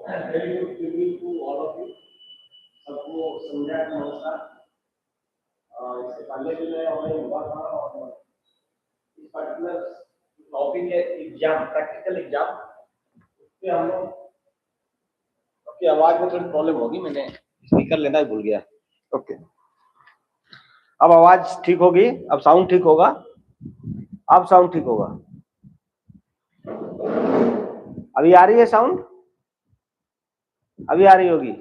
Very good evening to all of you. सबको संध्या का नमस्कार। इससे पहले भी मैं ऑनलाइन हुआ था और इस पर्टिकुलर टॉपिक है एग्जाम, प्रैक्टिकल एग्जाम। उससे हम लोग, आपकी आवाज में थोड़ी प्रॉब्लम होगी, मैंने स्पीकर लेना ही भूल गया। ओके, अब आवाज ठीक होगी, अब साउंड ठीक होगा, अब साउंड ठीक होगा। अभी आ रही है साउंड? अभी आ रही होगी,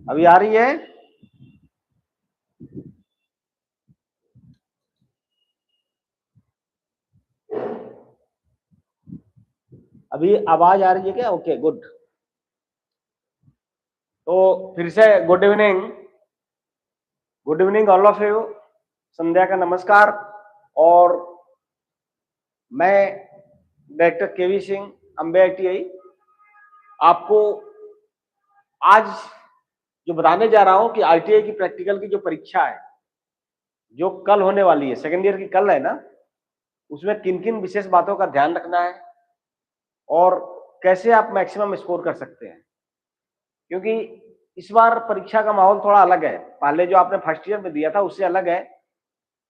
अभी आ रही है? अभी आवाज आ रही है क्या? Okay, good. तो फिर से good evening, good evening all of you. संध्या का नमस्कार। और मैं director KV Singh, Ambe ITI, आपको आज जो बताने जा रहा हूं कि ITI की प्रैक्टिकल की जो परीक्षा है, जो कल होने वाली है, सेकेंड ईयर की कल है ना, उसमें किन किन विशेष बातों का ध्यान रखना है और कैसे आप मैक्सिमम स्कोर कर सकते हैं। क्योंकि इस बार परीक्षा का माहौल थोड़ा अलग है, पहले जो आपने फर्स्ट ईयर में दिया था उससे अलग है।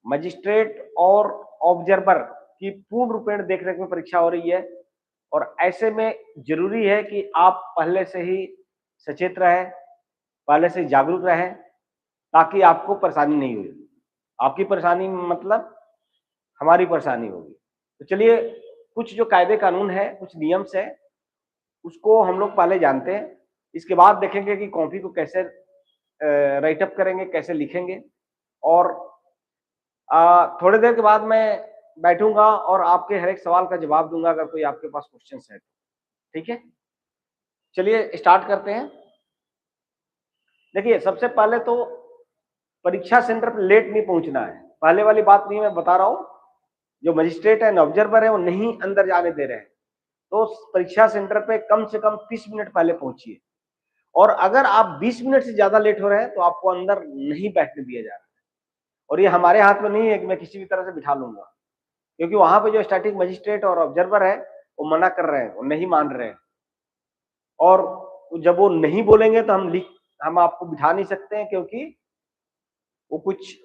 मजिस्ट्रेट और ऑब्जर्वर की पूर्ण रूपेण देखरेख में परीक्षा हो रही है और ऐसे में जरूरी है कि आप पहले से ही सचेत रहें, पहले से जागरूक रहें, ताकि आपको परेशानी नहीं हुई। आपकी परेशानी मतलब हमारी परेशानी होगी। तो चलिए, कुछ जो कायदे कानून है, कुछ नियम्स है, उसको हम लोग पहले जानते हैं। इसके बाद देखेंगे कि कॉपी को कैसे राइट अप करेंगे, कैसे लिखेंगे। और थोड़ी देर के बाद मैं बैठूंगा और आपके हर एक सवाल का जवाब दूंगा अगर कोई आपके पास क्वेश्चन है तो। ठीक है, चलिए स्टार्ट करते हैं। देखिए, सबसे पहले तो परीक्षा सेंटर पर लेट नहीं पहुंचना है, पहले वाली बात नहीं मैं बता रहा हूं। जो मजिस्ट्रेट है, ऑब्जर्वर है, वो नहीं अंदर जाने दे रहे हैं, तो परीक्षा सेंटर पे कम से कम 30 मिनट पहले पहुंचिए। और अगर आप 20 मिनट से ज्यादा लेट हो रहे हैं तो आपको अंदर नहीं बैठने दिया जा रहा है। और ये हमारे हाथ में नहीं है कि मैं किसी भी तरह से बिठा लूंगा, क्योंकि वहां पे जो स्टैटिक मजिस्ट्रेट और ऑब्जर्वर है वो मना कर रहे हैं, वो नहीं मान रहे हैं। और जब वो नहीं बोलेंगे तो हम आपको बिठा नहीं सकते हैं, क्योंकि वो कुछ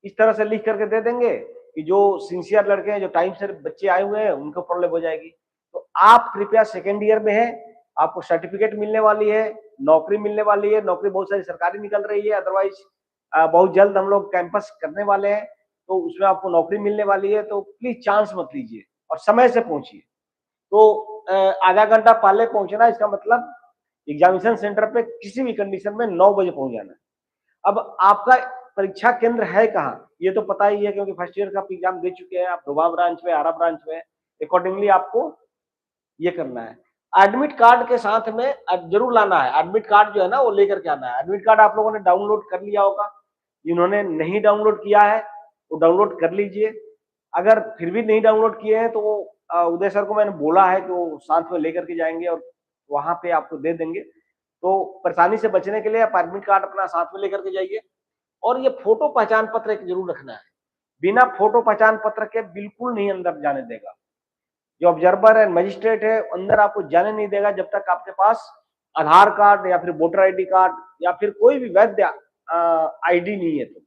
इस तरह से लिख करके दे देंगे कि जो सिंसियर लड़के हैं, जो टाइम से बच्चे आए हुए हैं, उनको प्रॉब्लम हो जाएगी। तो आप कृपया, सेकेंड ईयर में है, आपको सर्टिफिकेट मिलने वाली है, नौकरी मिलने वाली है, नौकरी बहुत सारी सरकारी निकल रही है, अदरवाइज बहुत जल्द हम लोग कैंपस करने वाले हैं, तो उसमें आपको नौकरी मिलने वाली है। तो प्लीज चांस मत लीजिए और समय से पहुंचिए। तो आधा घंटा पहले पहुंचना, इसका मतलब एग्जामिनेशन सेंटर पे किसी भी कंडीशन में 9 बजे पहुंच जाना है। अब आपका परीक्षा केंद्र है कहाँ, ये तो पता ही है, क्योंकि फर्स्ट ईयर का आप एग्जाम दे चुके हैं, आप डोभा ब्रांच में, आरा ब्रांच में। अकॉर्डिंगली आपको ये करना है। एडमिट कार्ड के साथ में जरूर लाना है, एडमिट कार्ड जो है ना वो लेकर के आना है। एडमिट कार्ड आप लोगों ने डाउनलोड कर लिया होगा, जिन्होंने नहीं डाउनलोड किया है वो डाउनलोड कर लीजिए। अगर फिर भी नहीं डाउनलोड किए हैं तो वो उदय सर को मैंने बोला है कि वो साथ में लेकर के जाएंगे और वहां पे आपको दे देंगे। तो परेशानी से बचने के लिए आप एडमिट कार्ड अपना साथ में लेकर के जाइए। और ये फोटो पहचान पत्र एक जरूर रखना है, बिना फोटो पहचान पत्र के बिल्कुल नहीं अंदर जाने देगा। जो ऑब्जर्वर है, मजिस्ट्रेट है, अंदर आपको जाने नहीं देगा जब तक आपके पास आधार कार्ड या फिर वोटर ID कार्ड या फिर कोई भी वैध ID नहीं है। तो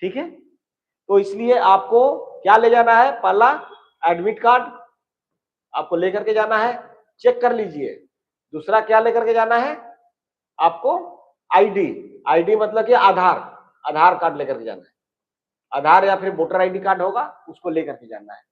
ठीक है, तो इसलिए आपको क्या ले जाना है? पहला, एडमिट कार्ड आपको लेकर के जाना है, चेक कर लीजिए। दूसरा क्या लेकर के जाना है आपको? ID मतलब कि आधार कार्ड लेकर के जाना है। आधार या फिर वोटर ID कार्ड होगा, उसको लेकर के जाना है।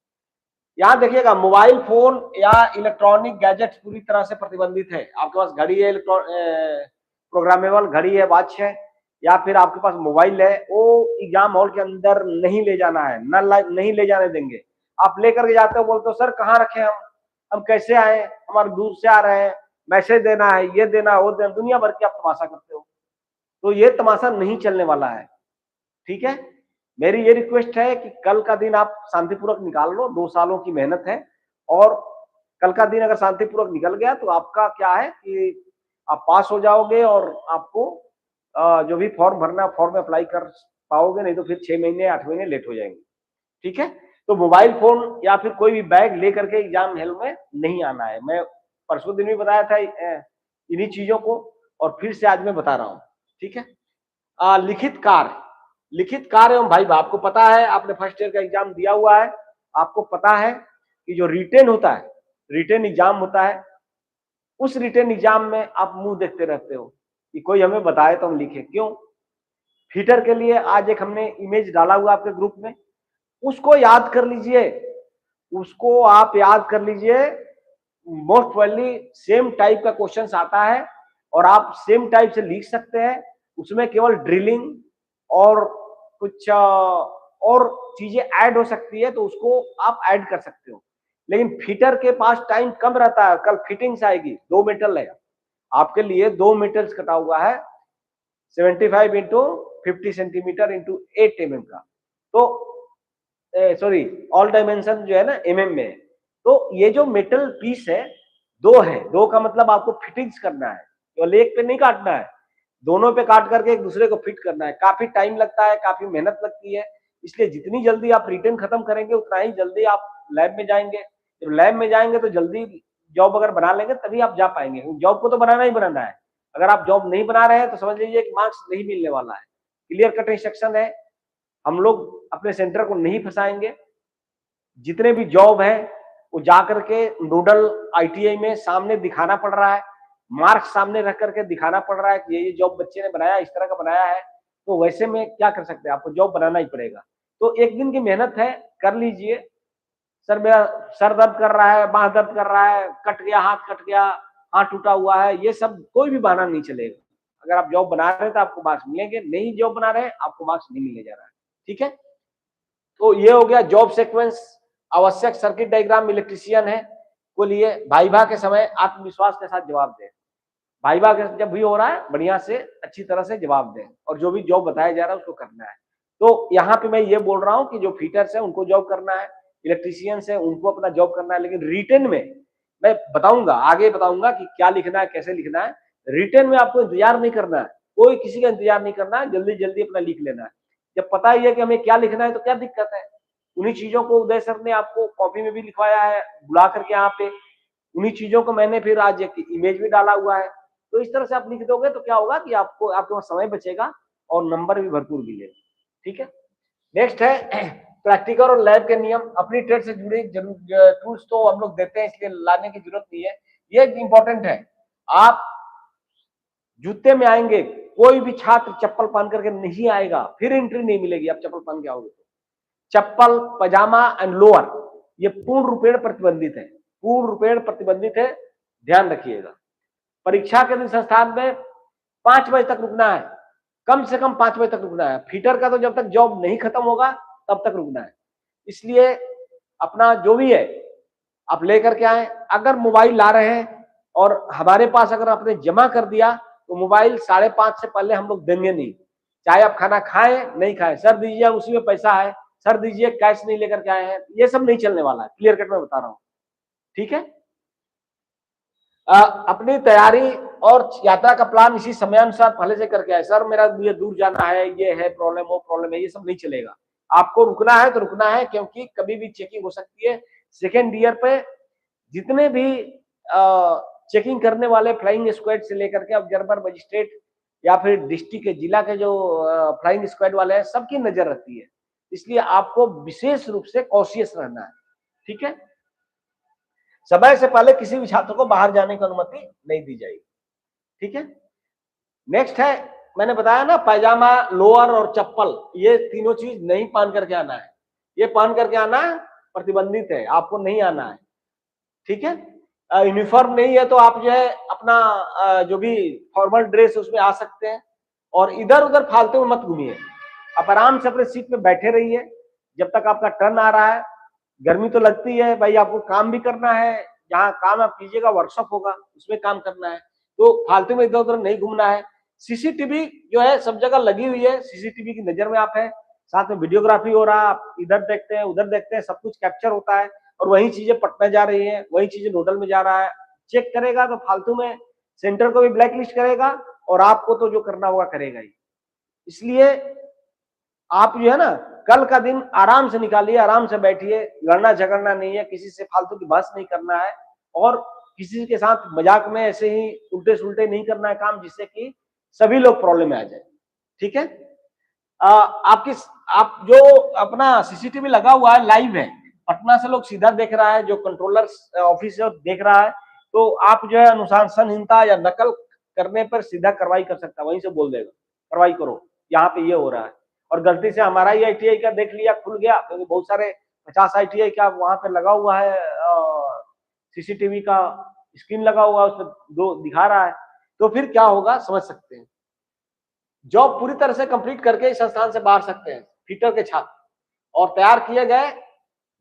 यहाँ देखिएगा, मोबाइल फोन या इलेक्ट्रॉनिक गैजेट्स पूरी तरह से प्रतिबंधित है। आपके पास घड़ी है, प्रोग्रामेबल घड़ी है, वॉच है, या फिर आपके पास मोबाइल है, वो एग्जाम हॉल के अंदर नहीं ले जाना है, नहीं ले जाने देंगे। आप लेकर के जाते हो, बोलते हो सर कहाँ रखे हम कैसे आए, हमारे दूर से आ रहे हैं, मैसेज देना है, ये देना, वो देना, दुनिया भर की आप तमाशा करते हो। तो ये तमाशा नहीं चलने वाला है। ठीक है, मेरी ये रिक्वेस्ट है कि कल का दिन आप शांतिपूर्वक निकाल लो, 2 सालों की मेहनत है। और कल का दिन अगर शांतिपूर्वक निकल गया तो आपका क्या है कि आप पास हो जाओगे और आपको जो भी फॉर्म भरना, फॉर्म अप्लाई कर पाओगे, नहीं तो फिर 6 महीने 8 महीने लेट हो जाएंगे। ठीक है, तो मोबाइल फोन या फिर कोई भी बैग लेकर के एग्जाम हॉल में नहीं आना है। मैं परसों दिन भी बताया था इन्हीं चीजों को, और फिर से आज मैं बता रहा हूँ। ठीक है। लिखित कार्य एवं भाई आपको पता है, आपने फर्स्ट ईयर का एग्जाम दिया हुआ है, आपको पता है कि जो रिटेन होता है, रिटेन एग्जाम होता है, उस रिटेन एग्जाम में आप मुंह देखते रहते हो कि कोई हमें बताए तो हम लिखे। क्यों? फीटर के लिए आज एक हमने इमेज डाला हुआ आपके ग्रुप में, उसको याद कर लीजिए, उसको आप याद कर लीजिए। मोस्ट प्रोबेबली सेम टाइप का क्वेश्चन आता है और आप सेम टाइप से लिख सकते हैं। उसमें केवल ड्रिलिंग और कुछ और चीजें ऐड हो सकती है, तो उसको आप ऐड कर सकते हो। लेकिन फिटर के पास टाइम कम रहता है। कल फिटिंग्स आएगी, 2 मीटर है आपके लिए, 2 मीटर कटा हुआ है, 75 इंटू 50 सेंटीमीटर इंटू 8 mm का। तो सॉरी, ऑल डायमेंशन जो है ना mm में है। तो ये जो मेटल पीस है, दो है, दो का मतलब आपको फिटिंग्स करना है, केवल एक पे नहीं काटना है, दोनों पे काट करके एक दूसरे को फिट करना है। काफी टाइम लगता है, काफी मेहनत लगती है। इसलिए जितनी जल्दी आप रिटेन खत्म करेंगे उतना ही जल्दी आप लैब में जाएंगे। जब लैब में जाएंगे तो जल्दी जॉब अगर बना लेंगे तभी आप जा पाएंगे। जॉब को तो बनाना ही बनाना है। अगर आप जॉब नहीं बना रहे हैं तो समझ लीजिए कि मार्क्स नहीं मिलने वाला है। क्लियर कट इंस्ट्रक्शन है, हम लोग अपने सेंटर को नहीं फंसाएंगे। जितने भी जॉब है वो जाकर के नोडल आईटीआई में सामने दिखाना पड़ रहा है, मार्क्स सामने रख करके दिखाना पड़ रहा है कि ये जॉब बच्चे ने बनाया, इस तरह का बनाया है। तो वैसे में क्या कर सकते हैं, आपको जॉब बनाना ही पड़ेगा। तो एक दिन की मेहनत है, कर लीजिए। सर मेरा सर दर्द कर रहा है, बांह दर्द कर रहा है, कट गया हाथ, कट गया हाथ, टूटा हुआ है, ये सब कोई भी बहाना नहीं चलेगा। अगर आप जॉब बना रहे हैं तो आपको मार्क्स मिलेंगे, नहीं जॉब बना रहे हैं आपको मार्क्स नहीं मिलने जा रहा है। ठीक है। तो ये हो गया जॉब सीक्वेंस। आवश्यक सर्किट डायग्राम इलेक्ट्रीशियन है को लिए वाइवा के समय आत्मविश्वास के साथ जवाब दें। वाइवा के जब भी हो रहा है बढ़िया से अच्छी तरह से जवाब दें, और जो भी जॉब बताया जा रहा है उसको करना है। तो यहाँ पे मैं ये बोल रहा हूँ कि जो फीटर्स है उनको जॉब करना है, इलेक्ट्रीशियंस है उनको अपना जॉब करना है। लेकिन रिटेन में मैं बताऊंगा, आगे बताऊंगा कि क्या लिखना है, कैसे लिखना है। रिटेन में आपको इंतजार नहीं करना है, कोई किसी का इंतजार नहीं करना है, जल्दी जल्दी अपना लिख लेना है। जब पता ही है कि हमें क्या लिखना है तो क्या दिक्कत है। उन्हीं चीजों को उदय सर ने आपको कॉपी में भी लिखवाया है बुला करके यहाँ पे, उन्हीं चीजों को मैंने फिर आज एक इमेज भी डाला हुआ है। तो इस तरह से आप लिख दोगे तो क्या होगा कि आपको आपके पास समय बचेगा और नंबर भी भरपूर मिलेगा। ठीक है। नेक्स्ट है प्रैक्टिकल और लैब के नियम। अपनी ट्रेड से जुड़े टूल्स तो हम लोग देते हैं, इसलिए लाने की जरूरत नहीं है। ये इंपॉर्टेंट है, आप जूते में आएंगे, कोई भी छात्र चप्पल पहन करके नहीं आएगा, फिर एंट्री नहीं मिलेगी। आप चप्पल पहन के आओगे तो चप्पल, पजामा एंड लोअर ये पूर्ण रूपेण प्रतिबंधित है, पूर्ण रूपेण प्रतिबंधित है, ध्यान रखिएगा। परीक्षा के दिन संस्थान में 5 बजे तक रुकना है, कम से कम 5 बजे तक रुकना है। फीटर का तो जब तक जॉब नहीं खत्म होगा तब तक रुकना है। इसलिए अपना जो भी है आप लेकर के आए। अगर मोबाइल ला रहे हैं और हमारे पास अगर आपने जमा कर दिया तो मोबाइल 5:30 से पहले हम लोग देंगे नहीं। चाहे आप खाना खाएं नहीं खाएं, सर दीजिए उसी में पैसा है, सर दीजिए कैश नहीं लेकर के आए हैं, ये सब नहीं चलने वाला है। क्लियर कट में बता रहा हूं। ठीक है। अपनी तैयारी और यात्रा का प्लान इसी समयानुसार पहले से करके आए। सर मेरा ये दूर जाना है, ये है प्रॉब्लम, वो प्रॉब्लम है, ये सब नहीं चलेगा। आपको रुकना है तो रुकना है, क्योंकि कभी भी चेकिंग हो सकती है। सेकेंड ईयर पे जितने भी चेकिंग करने वाले फ्लाइंग स्क्वाड से लेकर के ऑब्जर्वर, मजिस्ट्रेट या फिर डिस्ट्रिक्ट के जिला के जो फ्लाइंग स्क्वाड वाले हैं, सबकी नजर रहती है। इसलिए आपको विशेष रूप से कॉशियस रहना है। ठीक है। समय से पहले किसी भी छात्र को बाहर जाने की अनुमति नहीं दी जाएगी। ठीक है। नेक्स्ट है, मैंने बताया ना, पैजामा, लोअर और चप्पल, ये तीनों चीज नहीं पहन करके आना है। ये पहन करके आना प्रतिबंधित है, आपको नहीं आना है। ठीक है। यूनिफॉर्म नहीं है तो आप जो है अपना जो भी फॉर्मल ड्रेस उसमें आ सकते हैं। और इधर उधर फालतू में मत घूमिए, आप आराम से अपने सीट पे बैठे रहिए जब तक आपका टर्न आ रहा है। गर्मी तो लगती है भाई, आपको काम भी करना है, जहाँ काम आप कीजिएगा वर्कशॉप होगा उसमें काम करना है, तो फालतू में इधर उधर नहीं घूमना है। सीसीटीवी जो है सब जगह लगी हुई है, सीसीटीवी की नजर में आप है, साथ में वीडियोग्राफी हो रहा है, आप इधर देखते हैं उधर देखते हैं, सब कुछ कैप्चर होता है और वही चीजें पटना जा रही है, वही चीजें नोडल में जा रहा है। चेक करेगा तो फालतू में सेंटर को भी ब्लैक लिस्ट करेगा और आपको तो जो करना होगा करेगा ही। इसलिए आप जो है ना कल का दिन आराम से निकालिए, आराम से बैठिए, लड़ना झगड़ना नहीं है, किसी से फालतू की बहस नहीं करना है और किसी के साथ मजाक में ऐसे ही उल्टे सुलटे नहीं करना है काम, जिससे कि सभी लोग प्रॉब्लम में आ जाए। ठीक है। आपकी आप जो अपना सीसीटीवी लगा हुआ है लाइव है, पटना से लोग सीधा देख रहा है, जो कंट्रोलर ऑफिस है देख रहा है, तो आप जो है अनुशासनहीनता या नकल करने पर सीधा कार्रवाई कर सकता है, वहीं से बोल देगा कार्रवाई करो, यहाँ पे ये हो रहा है। और गलती से हमारा ही ITI का देख लिया खुल गया, क्योंकि बहुत सारे 50 ITI का वहां पे लगा हुआ है, सीसीटीवी का स्क्रीन लगा हुआ है, उसमें दो दिखा रहा है, तो फिर क्या होगा समझ सकते हैं। जॉब पूरी तरह से कंप्लीट करके इस संस्थान से बाहर सकते हैं फिटर के छात्र, और तैयार किए गए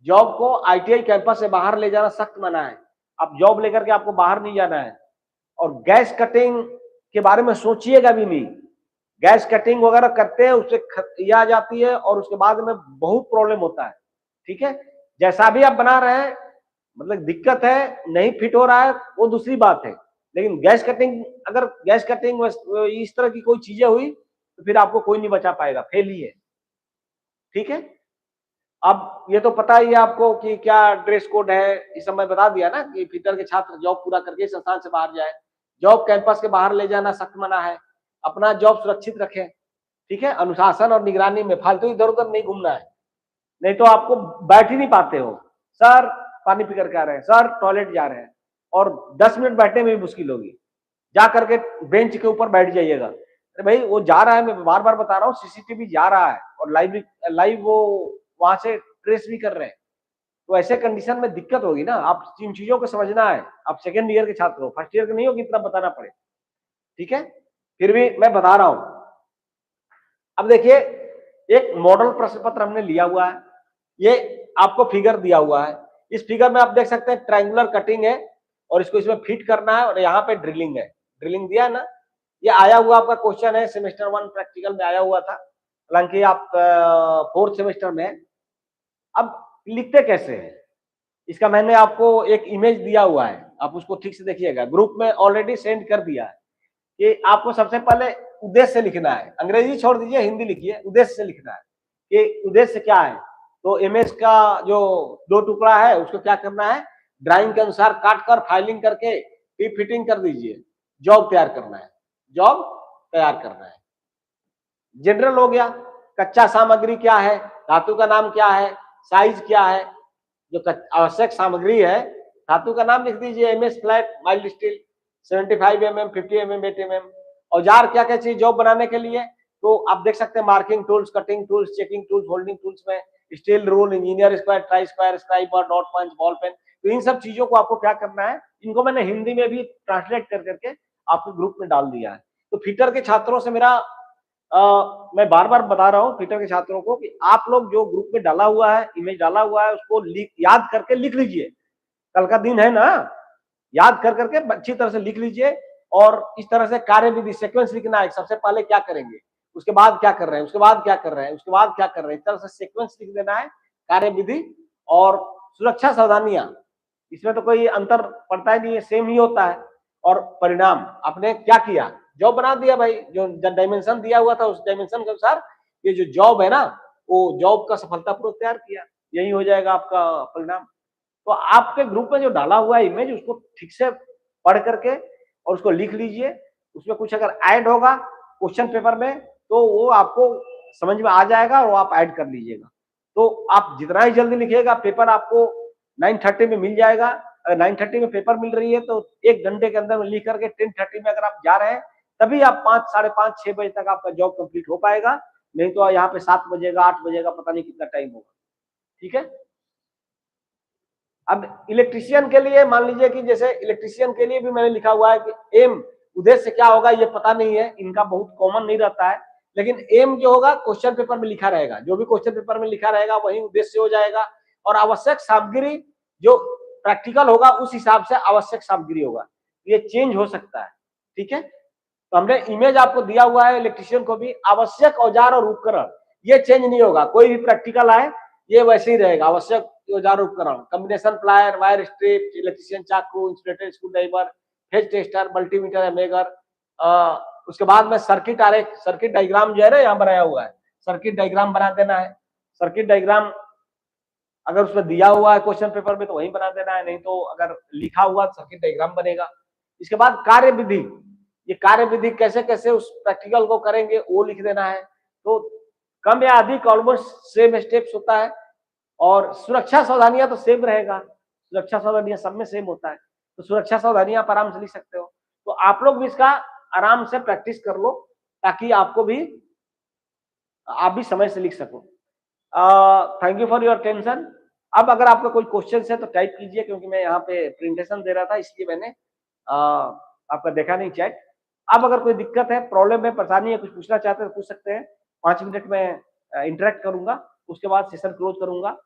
जॉब को ITI कैंपस से बाहर ले जाना सख्त मना है। आप जॉब लेकर के आपको बाहर नहीं जाना है। और गैस कटिंग के बारे में सोचिएगा भी नहीं, गैस कटिंग वगैरह करते हैं उससे ये आ जाती है और उसके बाद में बहुत प्रॉब्लम होता है। ठीक है, जैसा भी आप बना रहे हैं, मतलब दिक्कत है, नहीं फिट हो रहा है वो दूसरी बात है, लेकिन गैस कटिंग, अगर गैस कटिंग इस तरह की कोई चीजें हुई तो फिर आपको कोई नहीं बचा पाएगा, फेल ही है। ठीक है, अब ये तो पता ही है आपको कि क्या ड्रेस कोड है, इस समय बता दिया ना कि फिटर के छात्र जॉब पूरा करके संस्थान से बाहर जाए, जॉब कैंपस के बाहर ले जाना सख्त मना है, अपना जॉब सुरक्षित रखें। ठीक है, अनुशासन और निगरानी में फालतू इधर उधर नहीं घूमना है, नहीं तो आपको बैठ ही नहीं पाते हो। सर पानी पी करके आ रहे हैं, सर टॉयलेट जा रहे हैं, और 10 मिनट बैठने में भी मुश्किल होगी, जा करके बेंच के ऊपर बैठ जाइएगा। अरे भाई वो जा रहा है, मैं बार बार बता रहा हूँ, सीसीटीवी जा रहा है और लाइव वो वहां से ट्रेस भी कर रहे हैं, तो ऐसे कंडीशन में दिक्कत होगी ना। आप इन चीजों को समझना है, आप सेकेंड ईयर के छात्र हो, फर्स्ट ईयर के नहीं हो कि इतना बताना पड़े। ठीक है, फिर भी मैं बता रहा हूं। अब देखिए, एक मॉडल प्रश्न पत्र हमने लिया हुआ है, ये आपको फिगर दिया हुआ है, इस फिगर में आप देख सकते हैं ट्रायंगुलर कटिंग है और इसको इसमें फिट करना है, और यहाँ पे ड्रिलिंग है, ड्रिलिंग दिया है ना, ये आया हुआ आपका क्वेश्चन है, सेमेस्टर 1 प्रैक्टिकल में आया हुआ था, हालांकि आप 4th सेमेस्टर में। अब लिखते कैसे हैं, इसका मैंने आपको एक इमेज दिया हुआ है, आप उसको ठीक से देखिएगा, ग्रुप में ऑलरेडी सेंड कर दिया है कि आपको सबसे पहले उद्देश्य से लिखना है, अंग्रेजी छोड़ दीजिए, हिंदी लिखिए, उद्देश्य से लिखना है कि उद्देश्य क्या है। तो इमेज का जो 2 टुकड़ा है उसको क्या करना है, ड्राइंग के अनुसार काट कर फाइलिंग करके फिर फिटिंग कर दीजिए, जॉब तैयार करना है, जॉब तैयार करना है। जनरल हो गया, कच्चा सामग्री क्या है, धातु का नाम क्या है, साइज क्या है, जो आवश्यक सामग्री है, धातु का नाम लिख दीजिए, MS flat, mild steel, 75 mm, 50 mm, 8 mm। औजार क्या क्या चाहिए जॉब बनाने के लिए, तो आप देख सकते हैं marking tools, cutting tools, checking tools, holding tools में steel rule, engineer square, try square, scriber, dot punch, ball pen. तो इन सब चीजों को आपको क्या करना है, इनको मैंने हिंदी में भी ट्रांसलेट कर करके आपके ग्रुप में डाल दिया है। तो फिटर के छात्रों से मेरा मैं बार बार बता रहा हूँ फिटर के छात्रों को कि आप लोग जो ग्रुप में डाला हुआ है, इमेज डाला हुआ है, उसको याद करके लिख लीजिए, कल का दिन है ना, याद कर करके अच्छी तरह से लिख लीजिए। और इस तरह से कार्य विधि सीक्वेंस लिखना है, सबसे पहले क्या करेंगे, उसके बाद क्या कर रहे हैं, उसके बाद क्या कर रहे हैं, उसके बाद क्या कर रहे हैं, इस तरह से सीक्वेंस लिख देना है, कार्य विधि और सुरक्षा सावधानियां, इसमें तो कोई अंतर पड़ता ही नहीं है, सेम ही होता है। और परिणाम आपने क्या किया, जॉब बना दिया भाई, जो डायमेंशन दिया हुआ था उस डायमेंशन के अनुसार ये जो जॉब है ना, वो जॉब का सफलतापूर्वक तैयार किया, यही हो जाएगा आपका परिणाम। तो आपके ग्रुप में जो डाला हुआ है इमेज, उसको ठीक से पढ़ करके और उसको लिख लीजिए, उसमें कुछ अगर ऐड होगा क्वेश्चन पेपर में तो वो आपको समझ में आ जाएगा और वो आप ऐड कर लीजिएगा। तो आप जितना ही जल्दी लिखिएगा, पेपर आपको 9:30 में मिल जाएगा। अगर 9:30 में पेपर मिल रही है तो 1 घंटे के अंदर में लिख करके 10:30 में अगर आप जा रहे हैं, तभी आप 5, साढ़े 5, 6 बजे तक आपका जॉब कंप्लीट हो पाएगा, नहीं तो यहाँ पे 7 बजेगा, 8 बजेगा, पता नहीं कितना टाइम होगा। ठीक है, अब इलेक्ट्रीशियन के लिए मान लीजिए कि जैसे इलेक्ट्रीशियन के लिए भी मैंने लिखा हुआ है कि एम, उद्देश्य क्या होगा ये पता नहीं है, इनका बहुत कॉमन नहीं रहता है, लेकिन एम जो होगा क्वेश्चन पेपर में लिखा रहेगा, जो भी क्वेश्चन पेपर में लिखा रहेगा वही उद्देश्य हो जाएगा। और आवश्यक सामग्री जो प्रैक्टिकल होगा उस हिसाब से आवश्यक सामग्री होगा, ये चेंज हो सकता है। ठीक है, तो हमने इमेज आपको दिया हुआ है, इलेक्ट्रीशियन को भी आवश्यक औजार और उपकरण ये चेंज नहीं होगा, कोई भी प्रैक्टिकल आए ये वैसे ही रहेगा, आवश्यक औजार उपकरण, combination plier, wire strip, electrician चाकू, insulator, screwdriver, phase tester, multimeter, megger. उसके बाद में सर्किट आरेख, सर्किट डायग्राम जो है ना यहाँ बनाया हुआ है, सर्किट डायग्राम बना देना है, सर्किट डायग्राम अगर उसमें दिया हुआ है क्वेश्चन पेपर में तो वही बना देना है, नहीं तो अगर लिखा हुआ सर्किट डायग्राम बनेगा। इसके बाद कार्य विधि, ये कार्य विधि कैसे कैसे उस प्रैक्टिकल को करेंगे वो लिख देना है। तो कम या अधिक ऑलमोस्ट सेम स्टेप्स होता है, और सुरक्षा सावधानियां तो सेम रहेगा, सुरक्षा सावधानियां सब में सेम होता है, तो सुरक्षा सावधानियां आप आराम से लिख सकते हो। तो आप लोग भी इसका आराम से प्रैक्टिस कर लो ताकि आपको भी, आप भी समय से लिख सको। Thank you for your attention. अब अगर आपका कोई क्वेश्चन है तो टाइप कीजिए, क्योंकि मैं यहाँ पे प्रेजेंटेशन दे रहा था इसलिए मैंने आपका देखा नहीं चैट। अब अगर कोई दिक्कत है, प्रॉब्लम है, परेशानी है, कुछ पूछना चाहते हैं तो पूछ सकते हैं। 5 मिनट में इंटरेक्ट करूंगा, उसके बाद सेशन क्लोज करूंगा।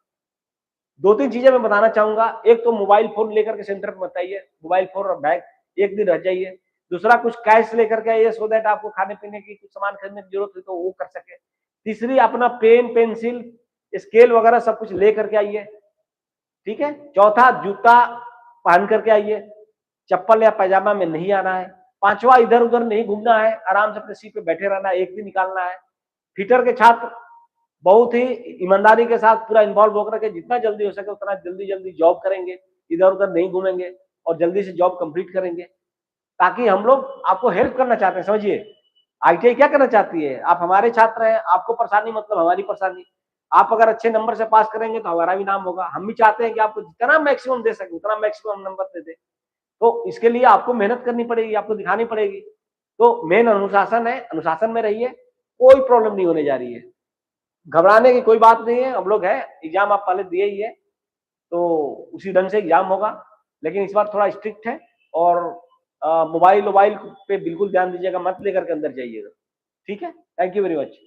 2-3 चीजें मैं बताना चाहूंगा। एक तो मोबाइल फोन लेकर के सेंटर पर मत आइए, मोबाइल फोन और बैग एक दिन रह जाइए। दूसरा, कुछ कैश लेकर के आइए सो दैट आपको खाने पीने की कुछ सामान खरीदने की जरूरत है तो वो कर सके। तीसरी, अपना पेन, पेंसिल, स्केल वगैरह सब कुछ ले करके आइए, ठीक है। चौथा, जूता पहन करके आइए, चप्पल या पैजामा में नहीं आना है। पांचवा, इधर उधर नहीं घूमना है, आराम से अपने सीट पे बैठे रहना है, एक दिन निकालना है। फिटर के छात्र बहुत ही ईमानदारी के साथ पूरा इन्वॉल्व होकर के जितना जल्दी हो सके उतना जल्दी जल्दी जॉब करेंगे, इधर उधर नहीं घूमेंगे और जल्दी से जॉब कंप्लीट करेंगे, ताकि हम लोग आपको हेल्प करना चाहते हैं। समझिए, आईटीआई क्या करना चाहती है, आप हमारे छात्र हैं, आपको परेशानी मतलब हमारी परेशानी। आप अगर अच्छे नंबर से पास करेंगे तो हमारा भी नाम होगा। हम भी चाहते हैं कि आपको जितना मैक्सिमम दे सके उतना मैक्सिमम नंबर दे दे। तो इसके लिए आपको मेहनत करनी पड़ेगी, आपको दिखानी पड़ेगी। तो मेन अनुशासन है, अनुशासन में रहिए, कोई प्रॉब्लम नहीं होने जा रही है, घबराने की कोई बात नहीं है। हम लोग है, एग्जाम आप पहले दिए ही है तो उसी ढंग से एग्जाम होगा, लेकिन इस बार थोड़ा स्ट्रिक्ट है। और मोबाइल वोबाइल पे बिल्कुल ध्यान दीजिएगा, मत लेकर के अंदर जाइएगा, ठीक है। Thank you very much.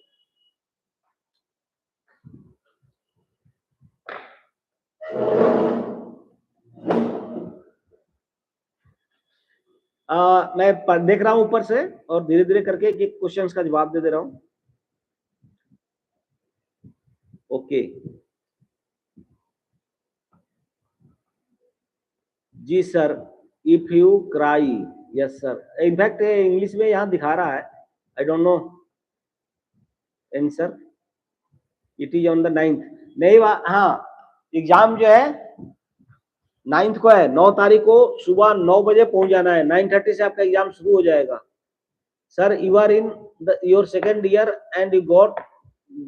मैं देख रहा हूं ऊपर से और धीरे धीरे करके एक क्वेश्चंस का जवाब दे रहा हूं। ओके जी sir, if you cry, yes sir. In fact English में यहाँ दिखा रहा है, I don't know answer, it is on the 9th। नहीं, हाँ, एग्जाम जो है 9th को है, 9 तारीख को सुबह 9 बजे पहुंच जाना है। 9:30 से आपका एग्जाम शुरू हो जाएगा। Sir, you are in your second year and you got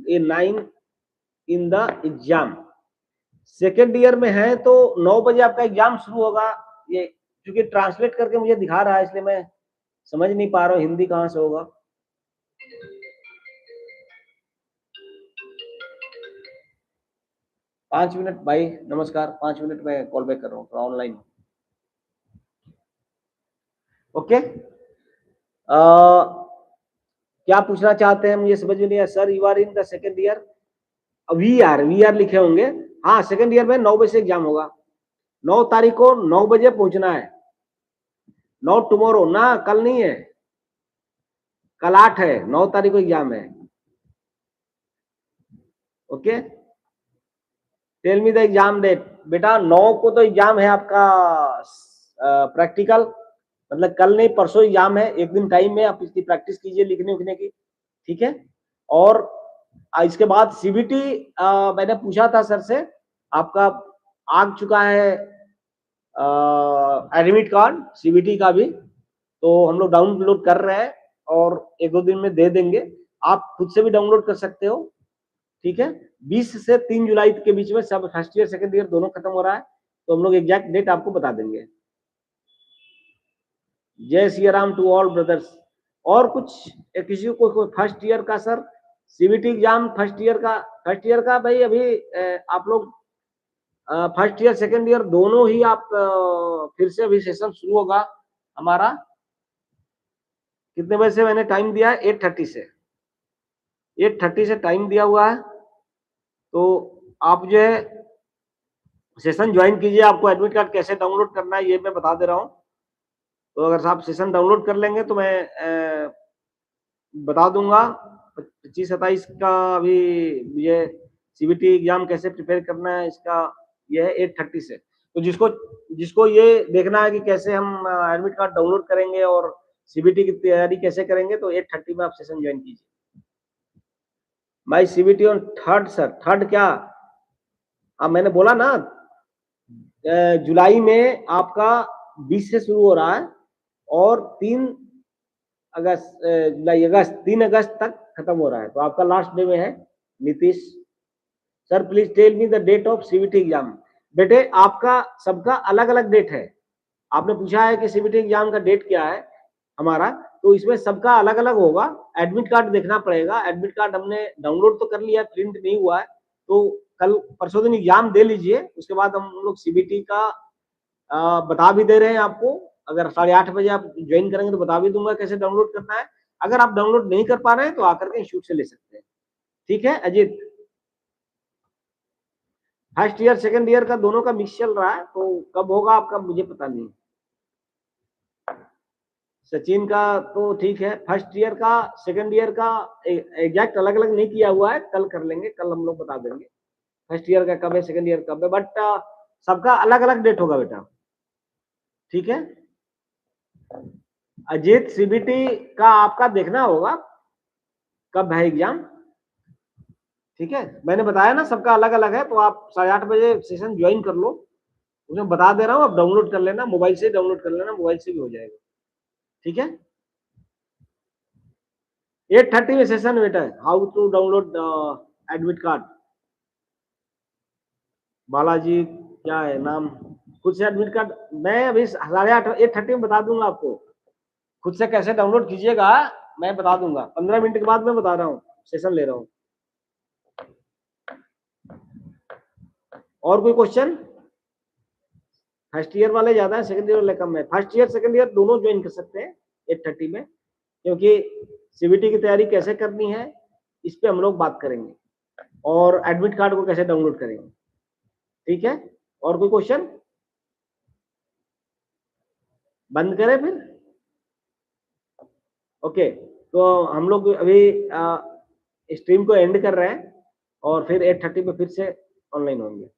a 9 in the exam. Second year में है तो 9 बजे आपका एग्जाम शुरू होगा। ये क्योंकि ट्रांसलेट करके मुझे दिखा रहा है इसलिए मैं समझ नहीं पा रहा हूँ हिंदी कहाँ से होगा। पांच मिनट भाई, नमस्कार, 5 मिनट में कॉल बैक कर रहा हूँ, थोड़ा ऑनलाइन। ओके, क्या पूछना चाहते हैं मुझे समझ में नहीं आया। Sir, you are in the second year, we are लिखे होंगे। हाँ, सेकेंड ईयर में 9 बजे से एग्जाम होगा। 9 तारीख को 9 बजे पहुंचना है। नॉट टुमारो ना, कल नहीं है, कल 8 है, 9 तारीख को एग्जाम है। Okay, tell me the exam date. बेटा 9 को तो एग्जाम है आपका प्रैक्टिकल, मतलब कल नहीं परसों एग्जाम है, एक दिन टाइम है, आप इसकी प्रैक्टिस कीजिए लिखने उखने की, ठीक है। और इसके बाद सीबीटी मैंने पूछा था सर से, आपका आ चुका है एडमिट कार्ड सीबीटी का भी, तो हम लोग डाउनलोड कर रहे हैं और 1-2 दिन में दे देंगे। आप खुद से भी डाउनलोड कर सकते हो, ठीक है। 20 से 3 जुलाई के बीच में सब फर्स्ट ईयर सेकंड ईयर दोनों खत्म हो रहा है, तो हम लोग एग्जैक्ट डेट आपको बता देंगे। जय Siya Ram to all brothers. और कुछ किसी को फर्स्ट ईयर का sir CBT exam first year का भाई अभी आप लोग फर्स्ट ईयर सेकंड ईयर दोनों ही आप फिर से अभी सेशन शुरू होगा हमारा। कितने बजे से मैंने टाइम दिया है? 8:30 से 8:30 से टाइम दिया हुआ है, तो आप जो है सेशन ज्वाइन कीजिए। आपको एडमिट कार्ड कैसे डाउनलोड करना है ये मैं बता दे रहा हूँ। तो अगर आप सेशन डाउनलोड कर लेंगे तो मैं बता दूंगा। 25-27 का अभी ये सीबीटी एग्जाम कैसे प्रिपेयर करना है इसका ये है 8:30 से। तो जिसको ये देखना है कि कैसे हम एडमिट कार्ड डाउनलोड करेंगे और सीबीटी की तैयारी कैसे करेंगे, तो 8:30 में आप सेशन ज्वाइन कीजिए। माई CBT on 3rd sir. 3rd क्या? अब मैंने बोला ना जुलाई में आपका 20 से शुरू हो रहा है और 3 अगस्त जुलाई अगस्त 3 अगस्त तक खत्म हो रहा है। तो आपका लास्ट डे में है Nitish. Sir please tell me the date of CBT exam. बेटे आपका सबका अलग अलग डेट है। आपने पूछा है कि सीबीटी एग्जाम का डेट क्या है हमारा, तो इसमें सबका अलग अलग होगा। एडमिट कार्ड देखना पड़ेगा। एडमिट कार्ड हमने डाउनलोड तो कर लिया, प्रिंट नहीं हुआ है, तो कल परसों दिन एग्जाम दे लीजिए। उसके बाद हम लोग सीबीटी का बता भी दे रहे हैं आपको। अगर 8:30 बजे आप ज्वाइन करेंगे तो बता भी दूंगा कैसे डाउनलोड करना है। अगर आप डाउनलोड नहीं कर पा रहे हैं तो आकर के इंस्टीट्यूट से ले सकते हैं। ठीक है Ajit? First year second year का दोनों का मिक्स चल रहा है, तो कब होगा आपका मुझे पता नहीं। सचिन का तो ठीक है, फर्स्ट ईयर का सेकंड ईयर का एग्जैक्ट अलग अलग नहीं किया हुआ है, कल कर लेंगे, कल हम लोग बता देंगे फर्स्ट ईयर का कब है, सेकंड ईयर कब है, बट सबका अलग अलग डेट होगा बेटा। ठीक है अजीत? सीबीटी का आपका देखना होगा कब है एग्जाम। ठीक है मैंने बताया ना सबका अलग अलग है, तो आप 8:30 बजे सेशन ज्वाइन कर लो। उसमें बता दे रहा हूँ, आप डाउनलोड कर लेना, मोबाइल से डाउनलोड कर लेना, मोबाइल से भी हो जाएगा। ठीक है 8:30 में सेशन बेटा है, how to download admit card. Balaji क्या है नाम? खुद से एडमिट कार्ड मैं अभी 8:30 में बता दूंगा आपको। खुद से कैसे डाउनलोड कीजिएगा मैं बता दूंगा, 15 मिनट के बाद मैं बता रहा हूँ, सेशन ले रहा हूँ। और कोई क्वेश्चन? फर्स्ट ईयर वाले ज्यादा है, सेकंड ईयर वाले कम है। फर्स्ट ईयर सेकंड ईयर दोनों ज्वाइन कर सकते हैं 8:30 में, क्योंकि सीबीटी की तैयारी कैसे करनी है इस पे हम लोग बात करेंगे, और एडमिट कार्ड को कैसे डाउनलोड करेंगे। ठीक है और कोई क्वेश्चन? बंद करें फिर? ओके तो हम लोग अभी स्ट्रीम को एंड कर रहे हैं और फिर 8:30 में फिर से ऑनलाइन होंगे।